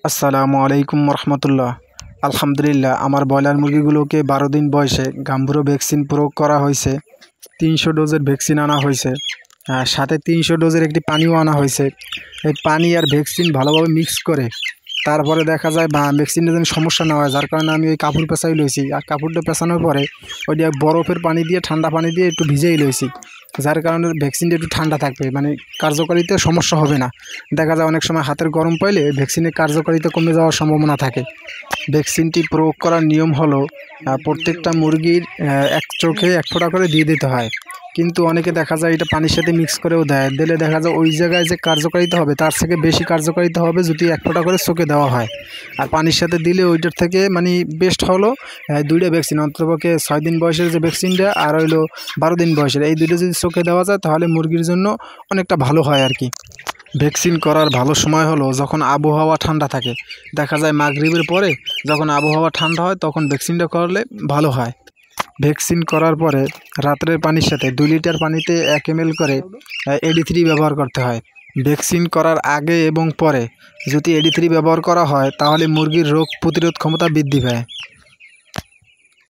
আসসালামু আলাইকুম রহমতুল্লাহ। আলহামদুলিল্লাহ, আমার ব্রয়লার মুরগিগুলোকে 12 দিন বয়সে গাম্ভীর্য ভ্যাকসিন প্রয়োগ করা হয়েছে। 300 ডোজের ভ্যাকসিন আনা হয়েছে, সাথে 300 ডোজের একটি পানিও আনা হয়েছে। এই পানি আর ভ্যাকসিন ভালোভাবে মিক্স করে তারপরে দেখা যায় বা ভ্যাকসিনের যেন সমস্যা না হয়, যার কারণে আমি ওই কাপড় পেঁচাই লইছি। আর কাপড়টা পেঁচানোর পরে ওইটা বরফের পানি দিয়ে, ঠান্ডা পানি দিয়ে একটু ভিজেই লইছি, যার কারণে ভ্যাকসিনটা একটু ঠান্ডা থাকবে, মানে কার্যকারিতা সমস্যা হবে না। দেখা যায় অনেক সময় হাতের গরম পাইলে ভ্যাকসিনের কার্যকারিতা কমে যাওয়ার সম্ভাবনা থাকে। ভ্যাকসিনটি প্রয়োগ করার নিয়ম হলো প্রত্যেকটা মুরগির এক চোখে 1 ফোঁটা করে দিয়ে দিতে হয়। কিন্তু অনেকে দেখা যায় এটা পানির সাথে মিক্স করেও দিলে দেখা যায় ওই জায়গায় যে কার্যকারিতা হবে তার থেকে বেশি কার্যকারিতা হবে যদি 1 ফোঁটা করে চোখে দেওয়া হয়। আর পানির সাথে দিলে ওইটার থেকে মানে বেস্ট হলো 2টা ভ্যাকসিন, অন্ততপক্ষে 6 দিন বয়সের যে ভ্যাকসিনটা আর হইলো 12 দিন বয়সের, এই 2টা যদি চোখে দেওয়া যায় তাহলে মুরগির জন্য অনেকটা ভালো হয় আর কি। ভ্যাকসিন করার ভালো সময় হলো যখন আবহাওয়া ঠান্ডা থাকে। দেখা যায় মাগরিবের পরে যখন আবহাওয়া ঠান্ডা হয় তখন ভ্যাকসিনটা করলে ভালো হয়। ভ্যাকসিন করার পরে রাত্রের পানির সাথে 2 লিটার পানিতে 1 ml করে AD3 ব্যবহার করতে হয়। ভ্যাকসিন করার আগে এবং পরে যদি AD3 ব্যবহার করা হয় তাহলে মুরগির রোগ প্রতিরোধ ক্ষমতা বৃদ্ধি পায়।